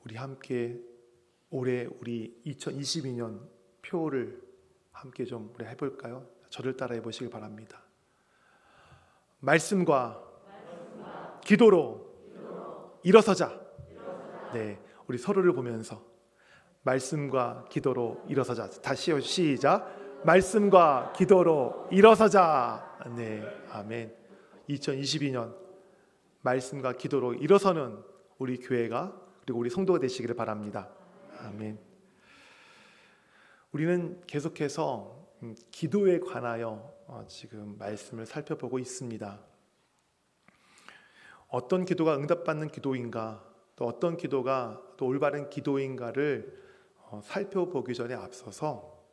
우리 함께 올해 우리 2022년 표를 함께 좀 우리 해볼까요? 저를 따라 해보시길 바랍니다. 말씀과 기도로 일어서자. 네, 우리 서로를 보면서 말씀과 기도로 일어서자. 다시요, 시작. 말씀과 기도로 일어서자. 네, 아멘. 2022년 말씀과 기도로 일어서는 우리 교회가 그리고 우리 성도가 되시기를 바랍니다. 아멘. 우리는 계속해서 기도에 관하여 지금 말씀을 살펴보고 있습니다. 어떤 기도가 응답받는 기도인가, 또 어떤 기도가 또 올바른 기도인가를 살펴보기 전에 앞서서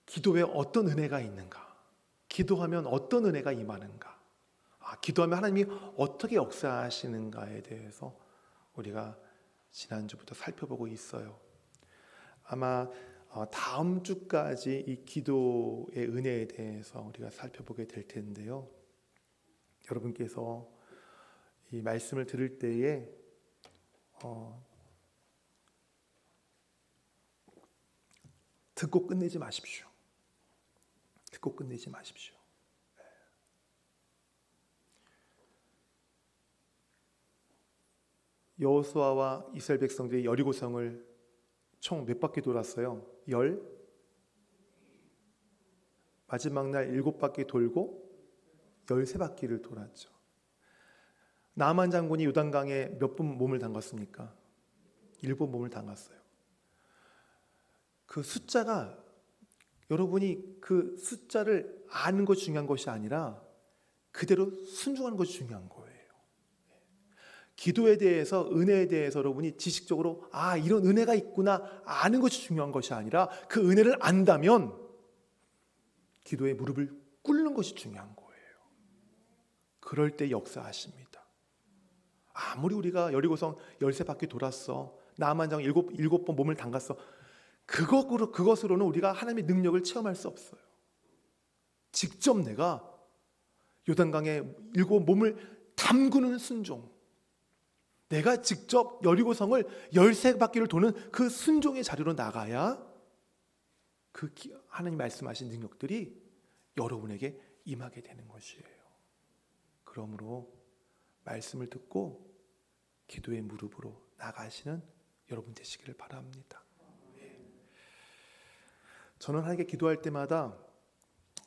기도에 어떤 은혜가 있는가, 기도하면 어떤 은혜가 임하는가, 기도하면 하나님이 어떻게 역사하시는가에 대해서 우리가 지난주부터 살펴보고 있어요. 아마 다음 주까지 이 기도의 은혜에 대해서 우리가 살펴보게 될 텐데요. 여러분께서 이 말씀을 들을 때에 듣고 끝내지 마십시오. 듣고 끝내지 마십시오. 여호수아와 이스라엘 백성들이 여리고성을 총 몇 바퀴 돌았어요? 마지막 날 7바퀴 돌고 13바퀴를 돌았죠. 나만 장군이 요단강에 몇 번 몸을 담갔습니까? 7번 몸을 담갔어요. 그 숫자가, 여러분이 그 숫자를 아는 것이 중요한 것이 아니라 그대로 순종하는 것이 중요한 거예요. 기도에 대해서, 은혜에 대해서 여러분이 지식적으로 이런 은혜가 있구나 아는 것이 중요한 것이 아니라 그 은혜를 안다면 기도에 무릎을 꿇는 것이 중요한 거예요. 그럴 때 역사하십니다. 아무리 우리가 여리고성 13바퀴 돌았어, 나만 장 7번 몸을 담갔어, 그것으로는 우리가 하나님의 능력을 체험할 수 없어요. 직접 내가 요단강에 7번 몸을 담그는 순종, 내가 직접 여리고성을 13바퀴를 도는 그 순종의 자리로 나가야 그 하나님 말씀하신 능력들이 여러분에게 임하게 되는 것이에요. 그러므로 말씀을 듣고 기도의 무릎으로 나가시는 여러분 되시기를 바랍니다. 저는 하나님께 기도할 때마다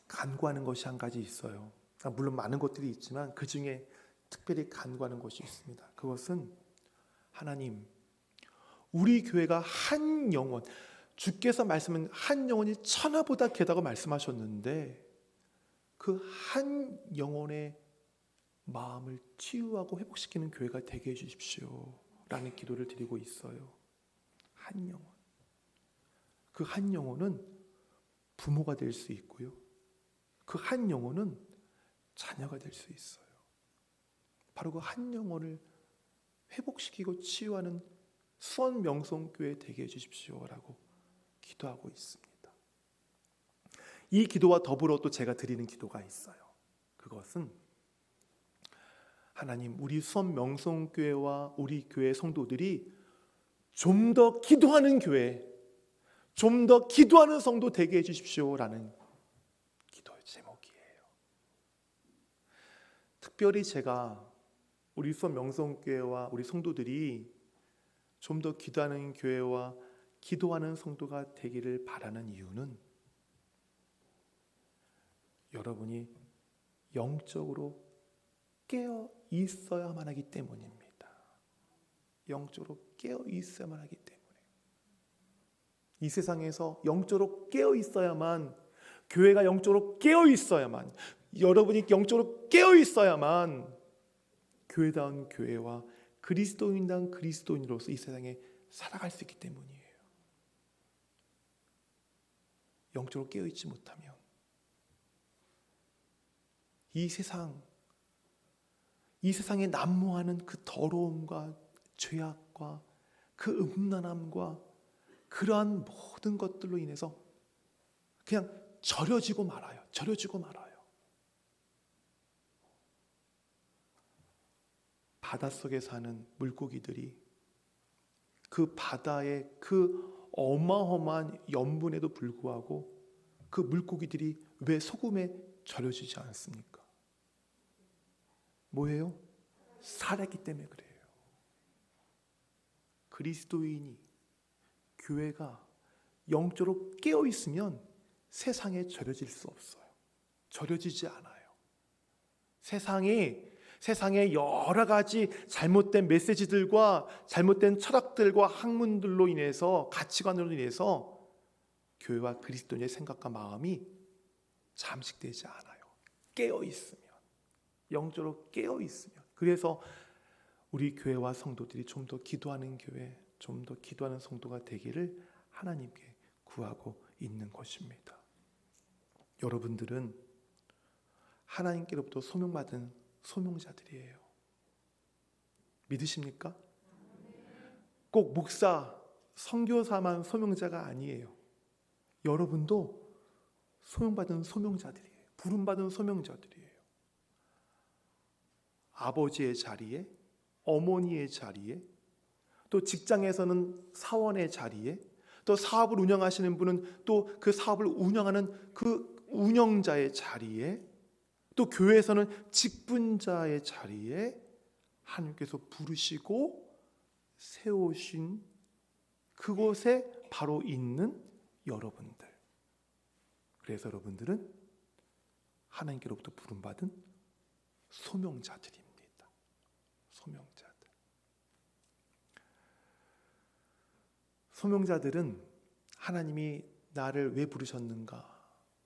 간구하는 것이 한 가지 있어요. 물론 많은 것들이 있지만 그 중에 특별히 간구하는 것이 있습니다. 그것은 하나님, 우리 교회가 한 영혼, 주께서 말씀은 한 영혼이 천하보다 귀하다고 말씀하셨는데 그 한 영혼의 마음을 치유하고 회복시키는 교회가 되게 해주십시오 라는 기도를 드리고 있어요. 한 영혼. 그 한 영혼은 부모가 될 수 있고요, 그 한 영혼은 자녀가 될 수 있어요. 바로 그 한 영혼을 회복시키고 치유하는 수원 명성교회 되게 해주십시오라고 기도하고 있습니다. 이 기도와 더불어 또 제가 드리는 기도가 있어요. 그것은 하나님, 우리 수원 명성교회와 우리 교회 성도들이 좀 더 기도하는 교회, 좀 더 기도하는 성도 되게 해주십시오라는 기도의 제목이에요. 특별히 제가 우리 수원 명성교회와 우리 성도들이 좀 더 기도하는 교회와 기도하는 성도가 되기를 바라는 이유는 여러분이 영적으로 깨어 있어야만 하기 때문입니다. 영적으로 깨어 있어야만 하기 때문에. 이 세상에서 영적으로 깨어 있어야만, 교회가 영적으로 깨어 있어야만, 여러분이 영적으로 깨어 있어야만 교회다운 교회와 그리스도인다운 그리스도인으로서 이 세상에 살아갈 수 있기 때문이에요. 영적으로 깨어있지 못하면 이 세상에 난무하는 그 더러움과 죄악과 그 음란함과 그러한 모든 것들로 인해서 그냥 절여지고 말아요. 절여지고 말아요. 바닷속에 사는 물고기들이 그 바다의 그 어마어마한 염분에도 불구하고 그 물고기들이 왜 소금에 절여지지 않습니까? 뭐예요? 살았기 때문에 그래요. 그리스도인이, 교회가 영적으로 깨어 있으면 세상에 절여질 수 없어요. 절여지지 않아요. 세상에 여러 가지 잘못된 메시지들과 잘못된 철학들과 학문들로 인해서, 가치관으로 인해서 교회와 그리스도인의 생각과 마음이 잠식되지 않아요. 깨어 있으면, 영적으로 깨어 있으면. 그래서 우리 교회와 성도들이 좀 더 기도하는 교회, 좀 더 기도하는 성도가 되기를 하나님께 구하고 있는 것입니다. 여러분들은 하나님께로부터 소명받은 소명자들이에요. 믿으십니까? 꼭 목사, 선교사만 소명자가 아니에요. 여러분도 소명받은 소명자들이에요. 부름받은 소명자들이에요. 아버지의 자리에, 어머니의 자리에, 또 직장에서는 사원의 자리에, 또 사업을 운영하시는 분은 또 그 사업을 운영하는 그 운영자의 자리에, 또 교회에서는 직분자의 자리에 하나님께서 부르시고 세우신 그곳에 바로 있는 여러분들. 그래서 여러분들은 하나님께로부터 부름받은 소명자들입니다. 소명자들. 소명자들은 하나님이 나를 왜 부르셨는가?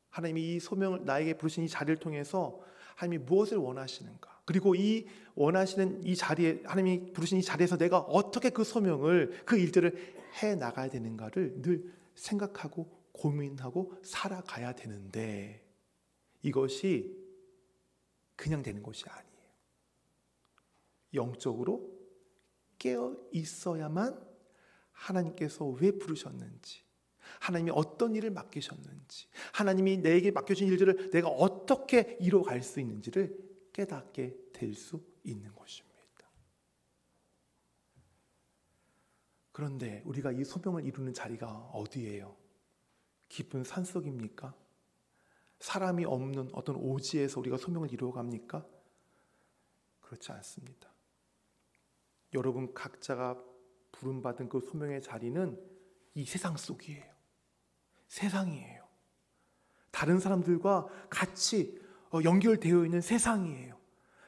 하나님이 이 소명을 나에게 부르신 이 자리를 통해서 하나님이 무엇을 원하시는가? 그리고 이 원하시는 이 자리에, 하나님이 부르신 이 자리에서 내가 어떻게 그 소명을, 그 일들을 해 나가야 되는가를 늘 생각하고 고민하고 살아가야 되는데, 이것이 그냥 되는 것이 아니에요. 영적으로 깨어 있어야만 하나님께서 왜 부르셨는지, 하나님이 어떤 일을 맡기셨는지, 하나님이 내게 맡겨진 일들을 내가 어떻게 이뤄갈 수 있는지를 깨닫게 될 수 있는 것입니다. 그런데 우리가 이 소명을 이루는 자리가 어디예요? 깊은 산속입니까? 사람이 없는 어떤 오지에서 우리가 소명을 이루어갑니까? 그렇지 않습니다. 여러분 각자가 부름받은 그 소명의 자리는 이 세상 속이에요. 세상이에요. 다른 사람들과 같이 연결되어 있는 세상이에요.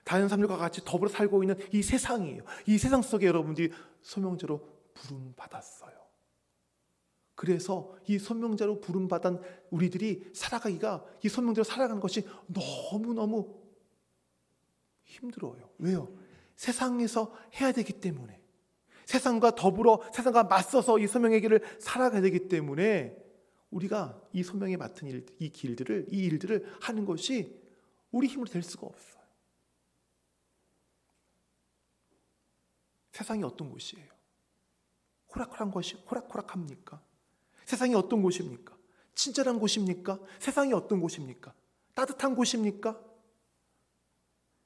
다른 사람들과 같이 더불어 살고 있는 이 세상이에요. 이 세상 속에 여러분들이 소명자로 부름받았어요. 그래서 이 소명자로 부름받은 우리들이 살아가기가, 이 소명대로 살아가는 것이 너무너무 힘들어요. 왜요? 세상에서 해야 되기 때문에, 세상과 더불어, 세상과 맞서서 이 소명의 길을 살아가야 되기 때문에 우리가 이 소명에 맡은 일, 이 일들을 하는 것이 우리 힘으로 될 수가 없어요. 세상이 어떤 곳이에요? 호락호락합니까? 세상이 어떤 곳입니까? 친절한 곳입니까? 세상이 어떤 곳입니까? 따뜻한 곳입니까?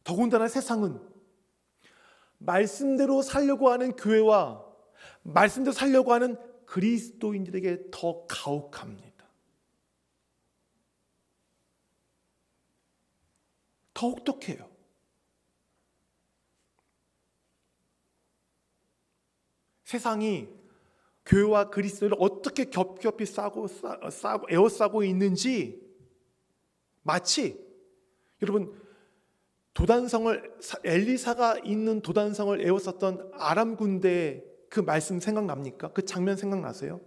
더군다나 세상은 말씀대로 살려고 하는 교회와 말씀대로 살려고 하는 그리스도인들에게 더 가혹합니다. 더 혹독해요. 세상이 교회와 그리스도를 어떻게 겹겹이 에워싸고 있는지, 마치 여러분 엘리사가 있는 도단성을 에워쌌던 아람 군대의 그 말씀 생각납니까? 그 장면 생각나세요?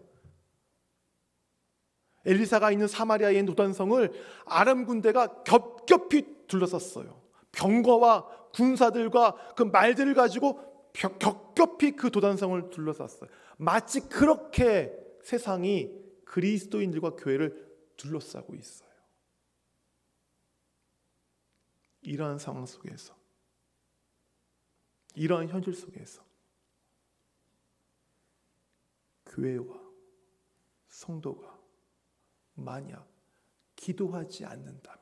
엘리사가 있는 사마리아에 있는 도단성을 아람 군대가 겹겹이 둘러쌌어요. 병거와 군사들과 그 말들을 가지고 겹겹이 그 도단성을 둘러쌌어요. 마치 그렇게 세상이 그리스도인들과 교회를 둘러싸고 있어요. 이러한 상황 속에서, 이러한 현실 속에서 교회와 성도가 만약 기도하지 않는다면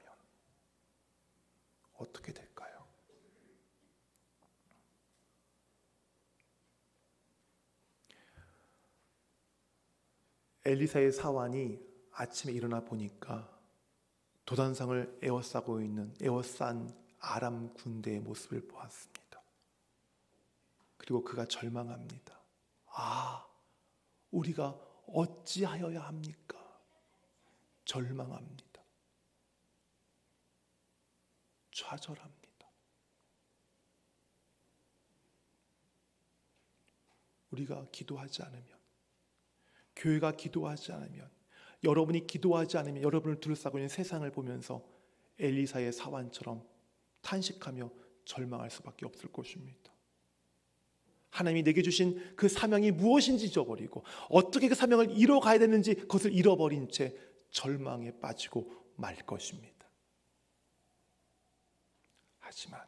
어떻게 될까요? 엘리사의 사환이 아침에 일어나 보니까 도단성을 에워싼 아람 군대의 모습을 보았습니다. 그리고 그가 절망합니다. 우리가 어찌하여야 합니까? 절망합니다. 좌절합니다. 우리가 기도하지 않으면, 교회가 기도하지 않으면, 여러분이 기도하지 않으면 여러분을 둘러싸고 있는 세상을 보면서 엘리사의 사환처럼 탄식하며 절망할 수밖에 없을 것입니다. 하나님이 내게 주신 그 사명이 무엇인지 잊어버리고 어떻게 그 사명을 이뤄가야 되는지 그것을 잃어버린 채 절망에 빠지고 말 것입니다. 하지만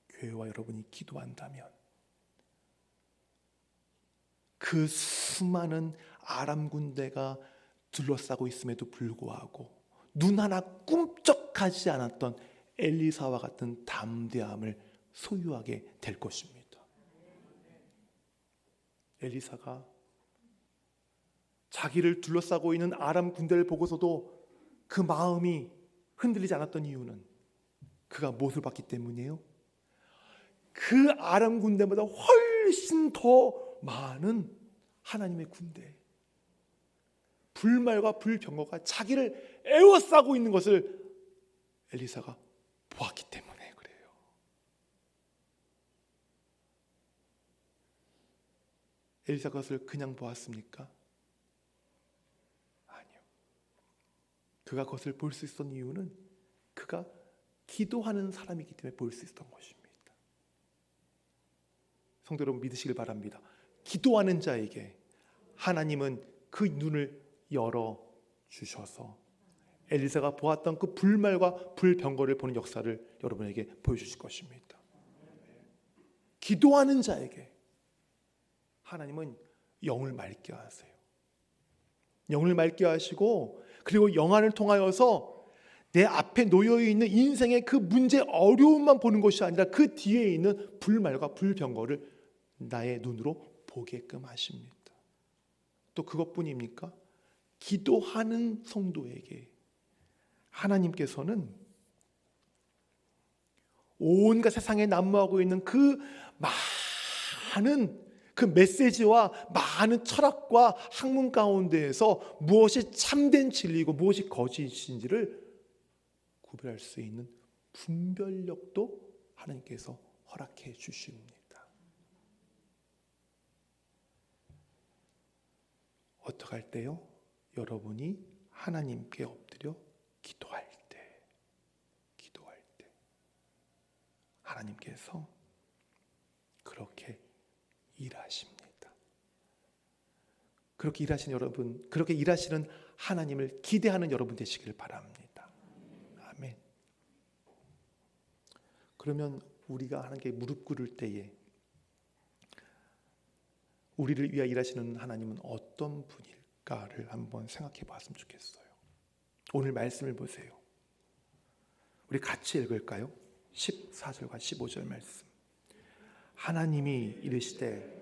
교회와 여러분이 기도한다면 그 수많은 아람 군대가 둘러싸고 있음에도 불구하고 눈 하나 꿈쩍하지 않았던 엘리사와 같은 담대함을 소유하게 될 것입니다. 엘리사가 자기를 둘러싸고 있는 아람 군대를 보고서도 그 마음이 흔들리지 않았던 이유는 그가 무엇을 봤기 때문이에요? 그 아람 군대보다 훨씬 더 많은 하나님의 군대, 불말과 불병거가 자기를 에워싸고 있는 것을 엘리사가 보았기 때문에 그래요. 엘리사가 그것을 그냥 보았습니까? 아니요. 그가 그것을 볼 수 있었던 이유는 그가 기도하는 사람이기 때문에 볼 수 있었던 것입니다. 성도 여러분 믿으시길 바랍니다. 기도하는 자에게 하나님은 그 눈을 열어주셔서 엘리사가 보았던 그 불말과 불병거를 보는 역사를 여러분에게 보여주실 것입니다. 기도하는 자에게 하나님은 영을 맑게 하세요. 영을 맑게 하시고 그리고 영안을 통하여서 내 앞에 놓여있는 인생의 그 문제 어려움만 보는 것이 아니라 그 뒤에 있는 불말과 불병거를 나의 눈으로 보게끔 하십니다. 또 그것뿐입니까? 기도하는 성도에게 하나님께서는 온갖 세상에 난무하고 있는 그 많은 그 메시지와 많은 철학과 학문 가운데에서 무엇이 참된 진리이고 무엇이 거짓인지를 구별할 수 있는 분별력도 하나님께서 허락해 주십니다. 어떻게 할 때요? 여러분이 하나님께 엎드려 기도할 때 하나님께서 그렇게 일하십니다. 그렇게 일하시는 여러분, 그렇게 일하시는 하나님을 기대하는 여러분 되시길 바랍니다. 아멘. 그러면 우리가 하나님께 무릎 꿇을 때에 우리를 위하여 일하시는 하나님은 어떤 분일까를 한번 생각해 봤으면 좋겠어요. 오늘 말씀을 보세요. 우리 같이 읽을까요? 14절과 15절 말씀. 하나님이 이르시되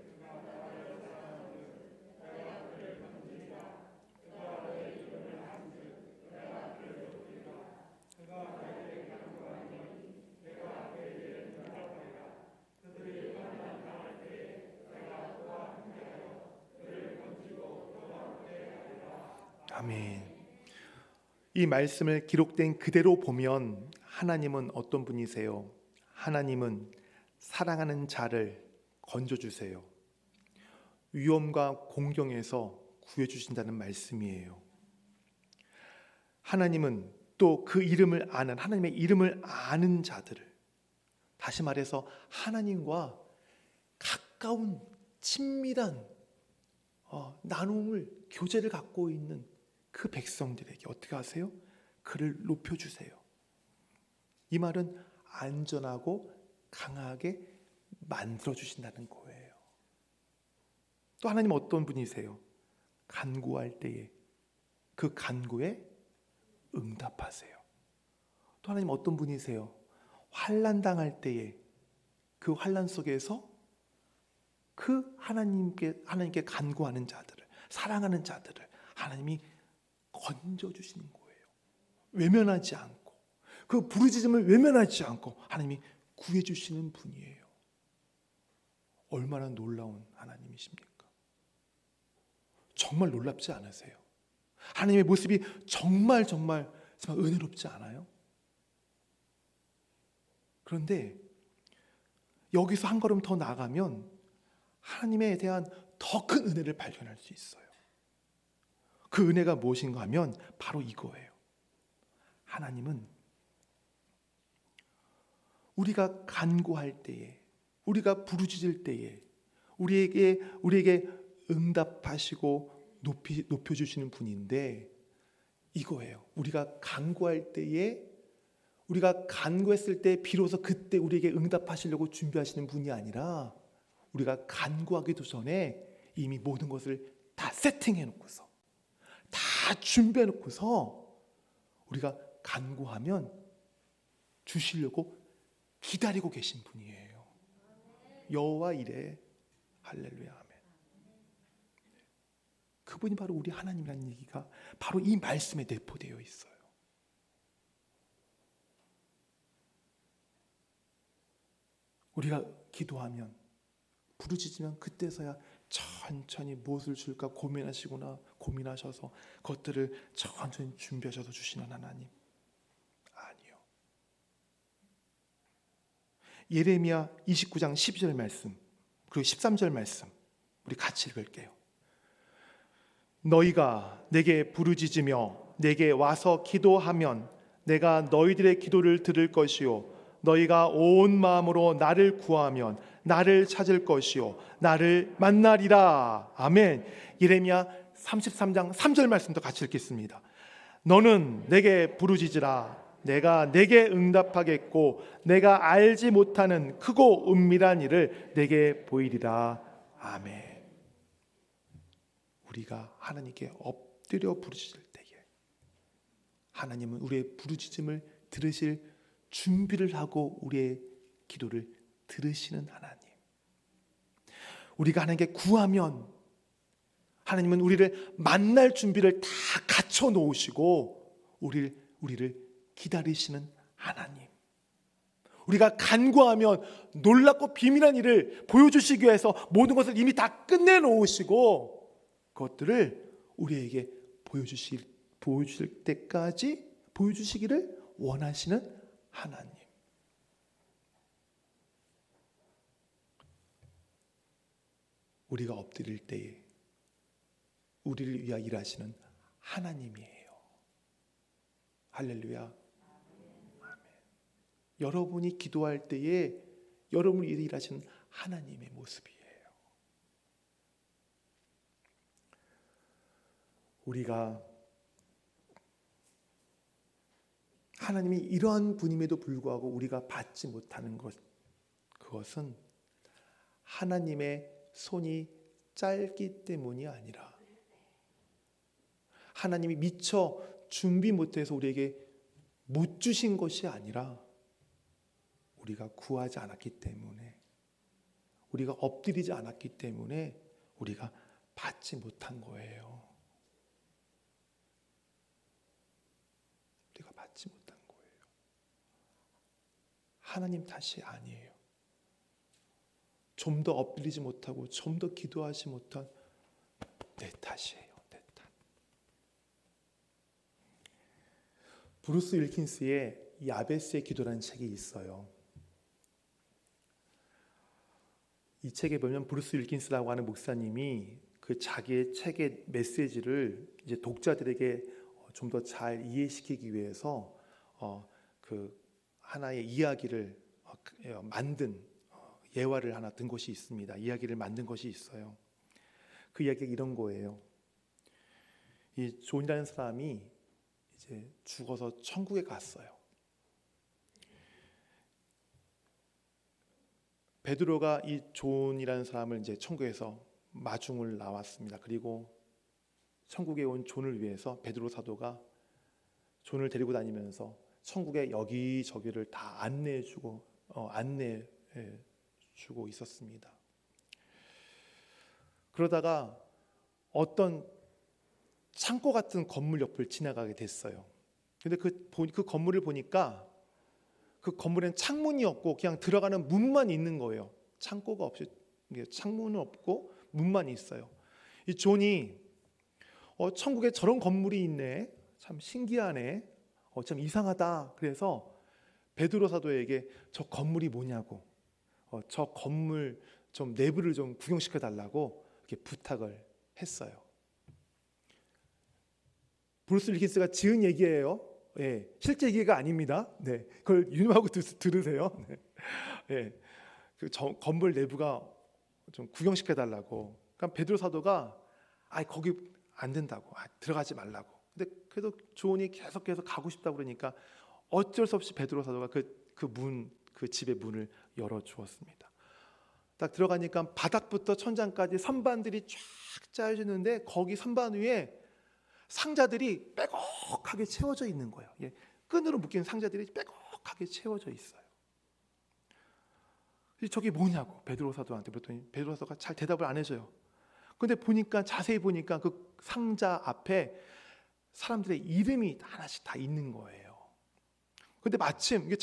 아멘. 이 말씀을 기록된 그대로 보면 하나님은 어떤 분이세요? 하나님은 사랑하는 자를 건져주세요. 위험과 공경에서 구해주신다는 말씀이에요. 하나님은 또 그 이름을 아는, 하나님의 이름을 아는 자들을, 다시 말해서 하나님과 가까운 친밀한 나눔을, 교제를 갖고 있는 그 백성들에게 어떻게 하세요? 그를 높여주세요. 이 말은 안전하고 강하게 만들어주신다는 거예요. 또 하나님은 어떤 분이세요? 간구할 때에 그 간구에 응답하세요. 또 하나님 어떤 분이세요? 환난 당할 때에 그 환난 속에서 그 하나님께 간구하는 자들을 사랑하는 자들을 하나님이 건져주시는 거예요. 외면하지 않고, 그 부르짖음을 외면하지 않고 하나님이 구해주시는 분이에요. 얼마나 놀라운 하나님이십니까? 정말 놀랍지 않으세요? 하나님의 모습이 정말 은혜롭지 않아요? 그런데 여기서 한 걸음 더 나가면 하나님에 대한 더 큰 은혜를 발견할 수 있어요. 그 은혜가 무엇인가 하면 바로 이거예요. 하나님은 우리가 간구할 때에, 우리가 부르짖을 때에 우리에게 응답하시고 높여주시는 분인데, 이거예요. 우리가 간구할 때에, 우리가 간구했을 때 비로소 그때 우리에게 응답하시려고 준비하시는 분이 아니라, 우리가 간구하기도 전에 이미 모든 것을 다 세팅해 놓고서, 다 준비해 놓고서 우리가 간구하면 주시려고 기다리고 계신 분이에요. 여호와 이레. 할렐루야, 아멘. 그분이 바로 우리 하나님이라는 얘기가 바로 이 말씀에 내포되어 있어요. 우리가 기도하면, 부르짖으면 그때서야 천천히 무엇을 줄까 고민하셔서 그것들을 천천히 준비하셔서 주시는 하나님 아니요. 예레미야 29장 12절 말씀 그리고 13절 말씀 우리 같이 읽을게요. 너희가 내게 부르짖으며 내게 와서 기도하면 내가 너희들의 기도를 들을 것이요 너희가 온 마음으로 나를 구하면 나를 찾을 것이요 나를 만나리라. 아멘. 예레미야 33장 3절 말씀도 같이 읽겠습니다. 너는 내게 부르짖으라. 내가 내게 응답하겠고 내가 알지 못하는 크고 은밀한 일을 내게 보이리라. 아멘. 우리가 하나님께 엎드려 부르짖을 때에 하나님은 우리의 부르짖음을 들으실 준비를 하고 우리의 기도를 들으시는 하나님. 우리가 하나님께 구하면 하나님은 우리를 만날 준비를 다 갖춰 놓으시고 우리를 기다리시는 하나님. 우리가 간구하면 놀랍고 비밀한 일을 보여주시기 위해서 모든 것을 이미 다 끝내 놓으시고 그것들을 우리에게 보여주실 때까지 보여주시기를 원하시는 하나님. 우리가 엎드릴 때에 우리를 위하여 일하시는 하나님이에요. 할렐루야. 아멘. 여러분이 기도할 때에 여러분이 일하시는 하나님의 모습이에요. 우리가 하나님이 이러한 분임에도 불구하고 우리가 받지 못하는 그것은 하나님의 손이 짧기 때문이 아니라 하나님이 미처 준비 못해서 우리에게 못 주신 것이 아니라 우리가 구하지 않았기 때문에, 우리가 엎드리지 않았기 때문에 우리가 받지 못한 거예요. 우리가 받지 못한 거예요. 하나님 탓이 아니에요. 좀 더 엎드리지 못하고 좀 더 기도하지 못한 내 탓이에요. 내 탓. 브루스 윌킨스의 야베스의 기도라는 책이 있어요. 이 책에 보면 브루스 윌킨스라고 하는 목사님이 그 자기의 책의 메시지를 이제 독자들에게 좀 더 잘 이해시키기 위해서 그 하나의 이야기를 만든 예화를 하나 든 것이 있습니다. 이야기를 만든 것이 있어요. 그 이야기가 이런 거예요. 이 존이라는 사람이 이제 죽어서 천국에 갔어요. 베드로가 이 존이라는 사람을 이제 천국에서 마중을 나왔습니다. 그리고 천국에 온 존을 위해서 베드로 사도가 존을 데리고 다니면서 천국의 여기저기를 다 안내해주고 있었습니다. 그러다가 어떤 창고 같은 건물 옆을 지나가게 됐어요. 근데 그 건물을 보니까 그 건물엔 창문이 없고 그냥 들어가는 문만 있는 거예요. 창고가 없이, 창문은 없고 문만 있어요. 이 존이 천국에 저런 건물이 있네, 참 신기하네, 참 이상하다. 그래서 베드로 사도에게 저 건물이 뭐냐고, 저 건물 좀 내부를 좀 구경시켜 달라고 이렇게 부탁을 했어요. 브루스 윌킨스가 지은 얘기예요. 예, 실제 얘기가 아닙니다. 네, 그걸 유념하고 들으세요. 네. 예, 그 건물 내부가 좀 구경시켜 달라고. 그러니까 베드로 사도가 거기 안 된다고, 들어가지 말라고. 근데 그래도 존이 계속해서 가고 싶다고 그러니까 어쩔 수 없이 베드로 사도가 그 집의 문을 열어 주었습니다. 딱 들어가니까 바닥부터 천장까지 선반들이 쫙 짜여지는데 거기 선반 위에 상자들이 빼곡하게 채워져 있는 거예요. 끈으로 묶인 상자들이 빼곡하게 채워져 있어요. 저게 뭐냐고 베드로 사도한테 그랬더니 베드로 사도가 잘 대답을 안 해줘요. 근데 자세히 보니까 그 상자 앞에 사람들의 이름이 하나씩 다 있는 거예요. 근데 마침 이게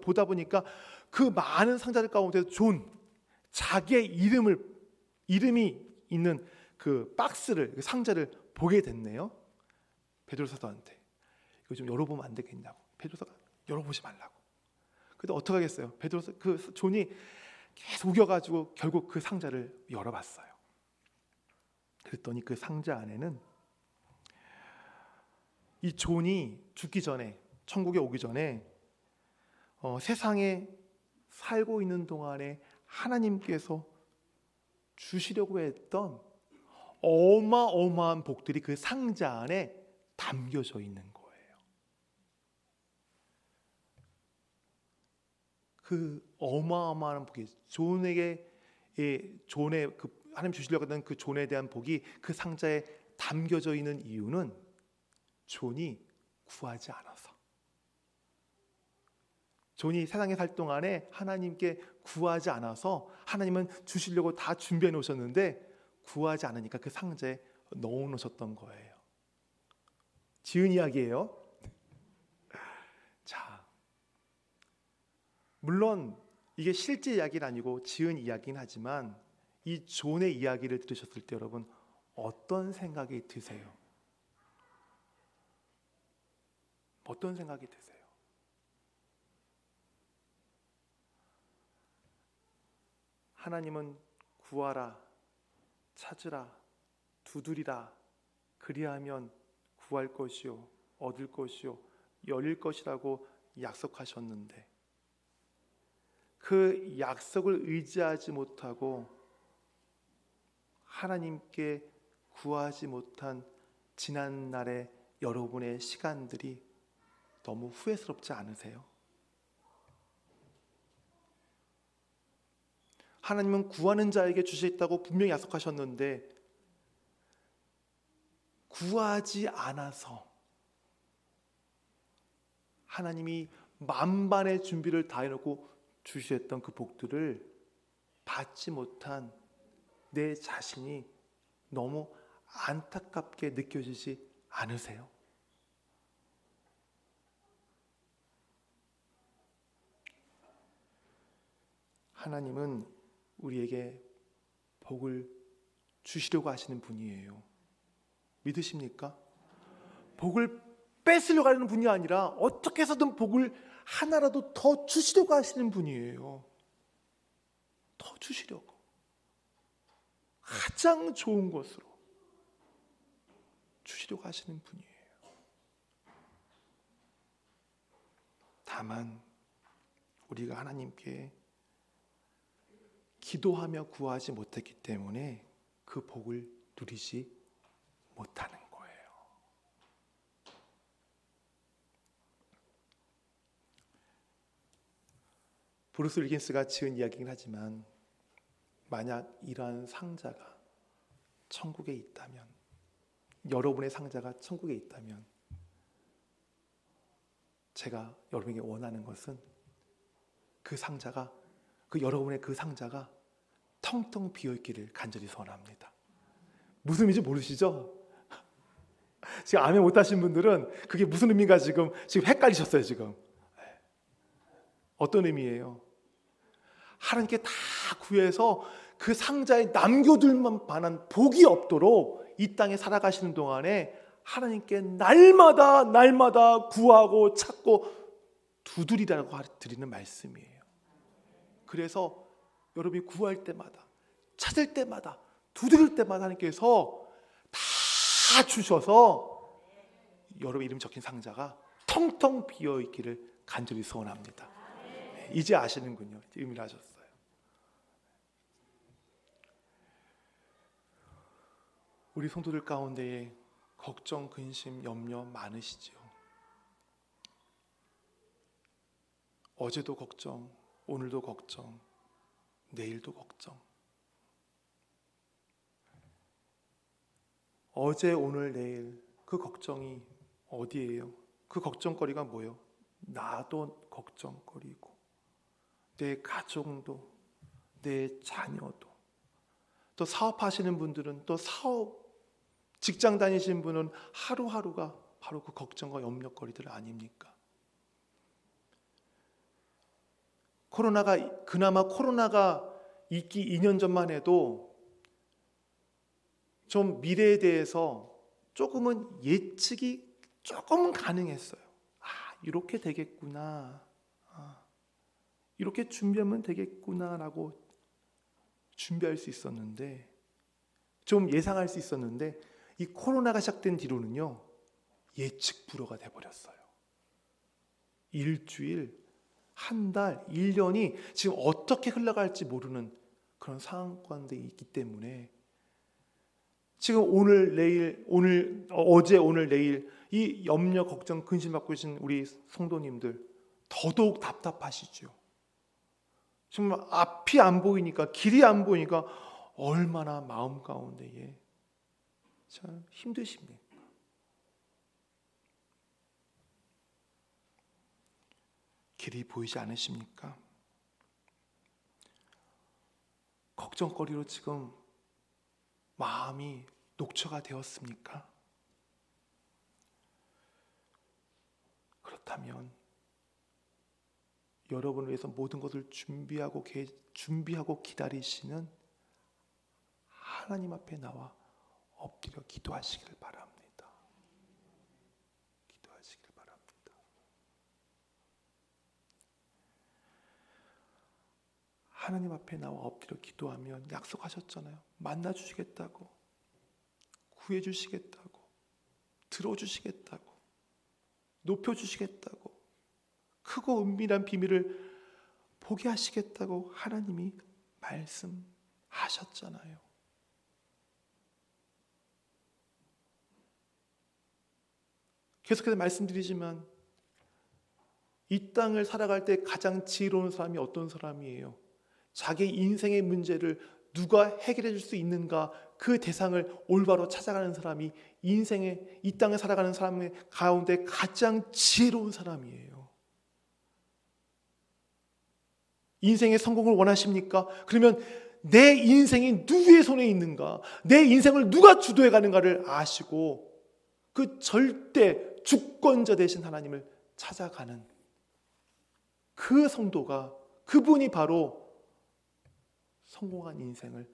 보다 보니까 그 많은 상자들 가운데서 자기의 이름이 있는 그 박스를, 그 상자를 보게 됐네요. 베드로 사도한테 이거 좀 열어보면 안 되겠냐고. 베드로 사도가 열어보지 말라고. 근데 어떡하겠어요? 그 존이 계속 우겨가지고 결국 그 상자를 열어봤어요. 그랬더니 그 상자 안에는 이 존이 죽기 전에, 천국에 오기 전에 세상에 살고 있는 동안에 하나님께서 주시려고 했던 어마어마한 복들이 그 상자 안에 담겨져 있는 거예요. 그 어마어마한 복이 존의 하나님 주시려고 했던 그 존에 대한 복이 그 상자에 담겨져 있는 이유는 존이 구하지 않아서, 존이 세상에 살 동안에 하나님께 구하지 않아서 하나님은 주시려고 다 준비해 놓으셨는데 구하지 않으니까 그 상자에 넣어 놓으셨던 거예요. 지은 이야기예요. 자, 물론 이게 실제 이야기는 아니고 지은 이야기긴 하지만 이 존의 이야기를 들으셨을 때 여러분 어떤 생각이 드세요? 어떤 생각이 드세요? 하나님은 구하라, 찾으라, 두드리라, 그리하면 구할 것이요, 얻을 것이요, 열릴 것이라고 약속하셨는데 그 약속을 의지하지 못하고 하나님께 구하지 못한 지난 날의 여러분의 시간들이 너무 후회스럽지 않으세요? 하나님은 구하는 자에게 주시겠다고 분명히 약속하셨는데 구하지 않아서 하나님이 만반의 준비를 다 해놓고 주셨던 그 복들을 받지 못한 내 자신이 너무 안타깝게 느껴지지 않으세요? 하나님은 우리에게 복을 주시려고 하시는 분이에요. 믿으십니까? 복을 뺏으려고 하는 분이 아니라 어떻게 해서든 복을 하나라도 더 주시려고 하시는 분이에요. 더 주시려고. 가장 좋은 것으로 주시려고 하시는 분이에요. 다만 우리가 하나님께 기도하며 구하지 못했기 때문에 그 복을 누리지 못하는 거예요. 브루스 윌킨스가 지은 이야기긴 하지만 만약 이러한 상자가 천국에 있다면, 여러분의 상자가 천국에 있다면 제가 여러분에게 원하는 것은 여러분의 그 상자가 텅텅 비어있기를 간절히 소원합니다. 무슨 의미인지 모르시죠? 지금 아멘 못하신 분들은 그게 무슨 의미인가 지금 헷갈리셨어요. 지금 어떤 의미예요? 하나님께 다 구해서 그 상자에 남겨둘 만한 복이 없도록 이 땅에 살아가시는 동안에 하나님께 날마다 구하고 찾고 두드리라고 드리는 말씀이에요. 그래서 여러분이 구할 때마다, 찾을 때마다, 두드릴 때마다 하나님께서 다 주셔서 여러분 이름 적힌 상자가 텅텅 비어 있기를 간절히 소원합니다. 이제 아시는군요. 의미를 하셨어요. 우리 성도들 가운데에 걱정, 근심, 염려 많으시지요. 어제도 걱정, 오늘도 걱정, 내일도 걱정. 어제, 오늘, 내일 그 걱정이 어디예요? 그 걱정거리가 뭐예요? 나도 걱정거리고 내 가정도, 내 자녀도. 또 사업하시는 분들은 또 직장 다니시는 분은 하루하루가 바로 그 걱정과 염려거리들 아닙니까? 그나마 코로나가 있기 2년 전만 해도 좀 미래에 대해서 조금은 예측이 조금은 가능했어요. 이렇게 되겠구나. 이렇게 준비하면 되겠구나라고 준비할 수 있었는데, 좀 예상할 수 있었는데, 이 코로나가 시작된 뒤로는요, 예측 불허가 돼버렸어요. 일주일, 한 달, 1년이 지금 어떻게 흘러갈지 모르는 그런 상황 가운데 있기 때문에 지금 어제, 오늘, 내일 이 염려, 걱정, 근심 받고 계신 우리 성도님들 더더욱 답답하시죠. 정말 앞이 안 보이니까, 길이 안 보이니까 얼마나 마음 가운데에 참 힘드십니까? 길이 보이지 않으십니까? 걱정거리로 지금 마음이 녹초가 되었습니까? 그렇다면 여러분을 위해서 모든 것을 준비하고 기다리시는 하나님 앞에 나와 엎드려 기도하시길 바랍니다. 기도하시길 바랍니다. 하나님 앞에 나와 엎드려 기도하면 약속하셨잖아요. 만나주시겠다고, 구해주시겠다고, 들어주시겠다고, 높여주시겠다고, 크고 은밀한 비밀을 보게 하시겠다고 하나님이 말씀하셨잖아요. 계속해서 말씀드리지만 이 땅을 살아갈 때 가장 지혜로운 사람이 어떤 사람이에요? 자기 인생의 문제를 누가 해결해 줄 수 있는가, 그 대상을 올바로 찾아가는 사람이 이 땅을 살아가는 사람 가운데 가장 지혜로운 사람이에요. 인생의 성공을 원하십니까? 그러면 내 인생이 누구의 손에 있는가, 내 인생을 누가 주도해 가는가를 아시고 그 절대 주권자 되신 하나님을 찾아가는 그 성도가, 그분이 바로 성공한 인생을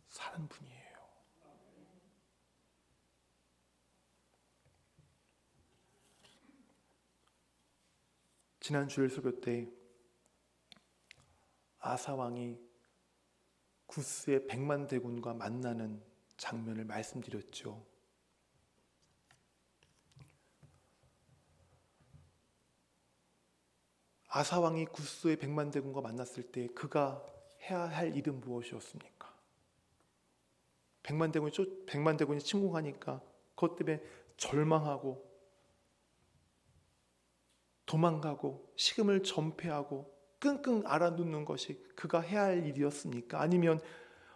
사는 분이에요. 지난 주일 설교 때 아사왕이 구스의 100만 대군과 만나는 장면을 말씀드렸죠. 아사왕이 구스의 100만 대군과 만났을 때 그가 해야 할 일은 무엇이었습니까? 100만 대군이 침공하니까 그것 때문에 절망하고 도망가고 식음을 전폐하고 끙끙 앓아눕는 것이 그가 해야 할 일이었습니까? 아니면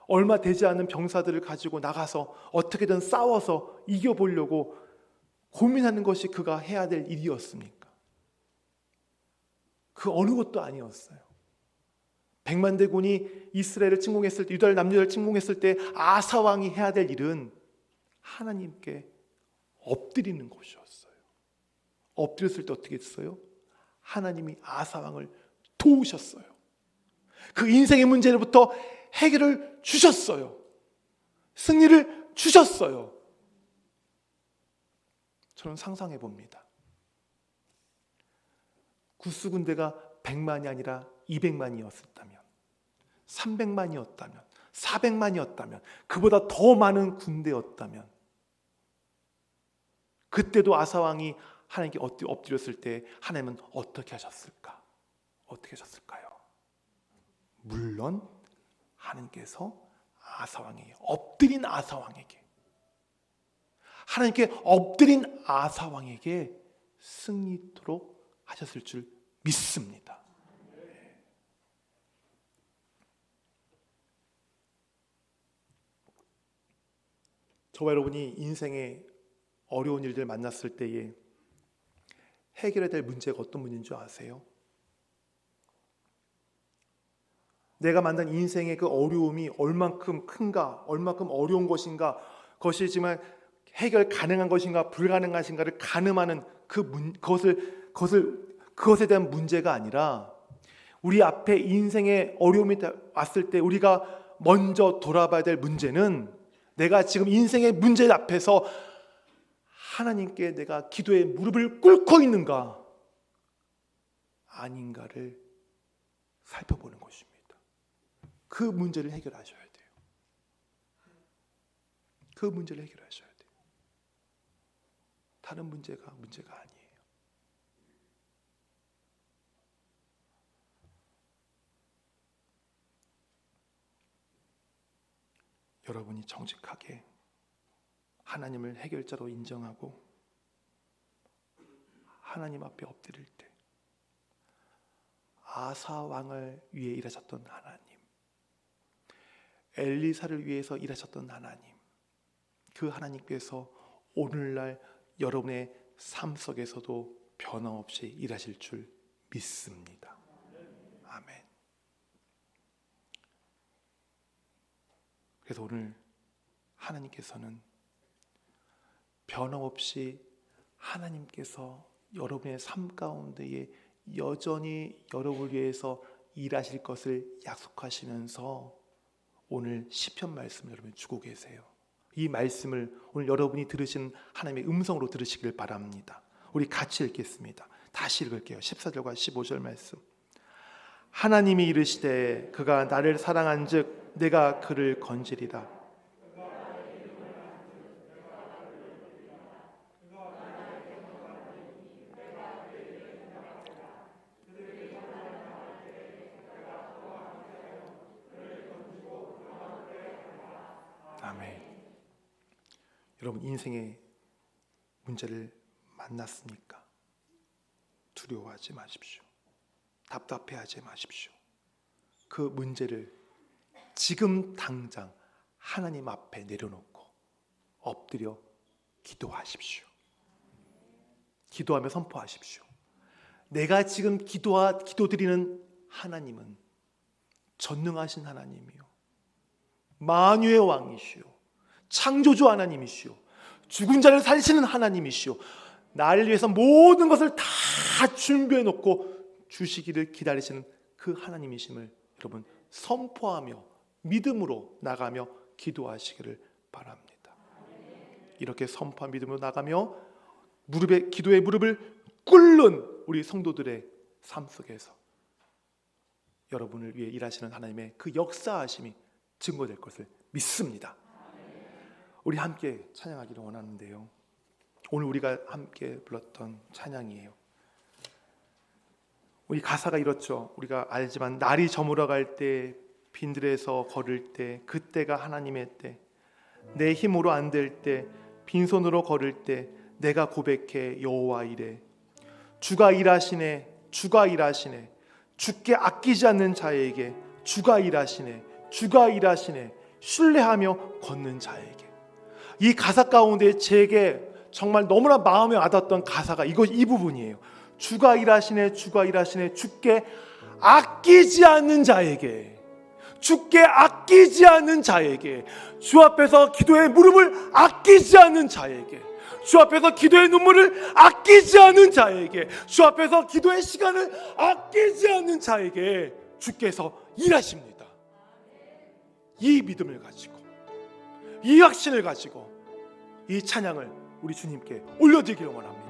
얼마 되지 않은 병사들을 가지고 나가서 어떻게든 싸워서 이겨보려고 고민하는 것이 그가 해야 될 일이었습니까? 그 어느 것도 아니었어요. 100만 대군이 이스라엘을 침공했을 때, 유다를 남유다를 침공했을 때 아사 왕이 해야 될 일은 하나님께 엎드리는 것이었어요. 엎드렸을 때 어떻게 했어요? 하나님이 아사 왕을 도우셨어요. 그 인생의 문제로부터 해결을 주셨어요. 승리를 주셨어요. 저는 상상해 봅니다. 구스 군대가 100만이 아니라 200만이었다면, 300만이었다면, 400만이었다면, 그보다 더 많은 군대였다면, 그때도 아사왕이 하나님께 엎드렸을 때 하나님은 어떻게 하셨을까? 어떻게 하셨을까요? 물론 하나님께서 아사왕에게, 엎드린 아사왕에게, 하나님께 엎드린 아사왕에게 승리토록 하셨을 줄 믿습니다. 저와 여러분이 인생에 어려운 일들 만났을 때에 해결해야 될 문제가 어떤 문제인 줄 아세요? 내가 만난 인생의 그 어려움이 얼만큼 큰가, 얼만큼 어려운 것인가, 그것이 지금 해결 가능한 것인가 불가능한 것인가를 가늠하는 그것에 대한 문제가 아니라, 우리 앞에 인생의 어려움이 왔을 때 우리가 먼저 돌아봐야 될 문제는, 내가 지금 인생의 문제 앞에서 하나님께 내가 기도의 무릎을 꿇고 있는가 아닌가를 살펴보는 것입니다. 그 문제를 해결하셔야 돼요. 그 문제를 해결하셔야 돼요. 다른 문제가 아니에요. 여러분이 정직하게 하나님을 해결자로 인정하고 하나님 앞에 엎드릴 때, 아사 왕을 위해 일하셨던 하나님, 엘리사를 위해서 일하셨던 하나님, 그 하나님께서 오늘날 여러분의 삶 속에서도 변함없이 일하실 줄 믿습니다. 아멘. 그래서 오늘 하나님께서는 변함없이 하나님께서 여러분의 삶 가운데에 여전히 여러분을 위해서 일하실 것을 약속하시면서 오늘 시편 말씀을 여러분 주고 계세요. 이 말씀을 오늘 여러분이 들으신 하나님의 음성으로 들으시길 바랍니다. 우리 같이 읽겠습니다. 다시 읽을게요. 14절과 15절 말씀. 하나님이 이르시되 그가 나를 사랑한즉 내가 그를 건지리라. 아멘. 여러분, 인생의 문제를 만났습니까? 두려워하지 마십시오. 답답해하지 마십시오. 그 문제를 지금 당장 하나님 앞에 내려놓고 엎드려 기도하십시오. 기도하며 선포하십시오. 내가 지금 기도드리는 하나님은 전능하신 하나님이요, 만유의 왕이시오, 창조주 하나님이시오, 죽은 자를 살리시는 하나님이시오, 나를 위해서 모든 것을 다 준비해 놓고 주시기를 기다리시는 그 하나님이심을 여러분 선포하며 믿음으로 나가며 기도하시기를 바랍니다. 이렇게 선포한 믿음으로 나가며 기도의 무릎을 꿇는 우리 성도들의 삶 속에서 여러분을 위해 일하시는 하나님의 그 역사하심이 증거될 것을 믿습니다. 우리 함께 찬양하기를 원하는데요, 오늘 우리가 함께 불렀던 찬양이에요. 우리 가사가 이렇죠. 우리가 알지만 날이 저물어갈 때, 빈들에서 걸을 때, 그때가 하나님의 때, 내 힘으로 안 될 때, 빈손으로 걸을 때 내가 고백해 여호와 이래. 주가 일하시네, 주가 일하시네, 주께 아끼지 않는 자에게 주가 일하시네, 주가 일하시네, 신뢰하며 걷는 자에게. 이 가사 가운데 제게 정말 너무나 마음에 와닿았던 가사가 이 부분이에요. 주가 일하시네, 주가 일하시네, 주께 아끼지 않는 자에게, 주께 아끼지 않는 자에게, 주 앞에서 기도의 무릎을 아끼지 않는 자에게, 주 앞에서 기도의 눈물을 아끼지 않는 자에게, 주 앞에서 기도의 시간을 아끼지 않는 자에게 주께서 일하십니다. 이 믿음을 가지고, 이 확신을 가지고 이 찬양을 우리 주님께 올려드리기를 원합니다.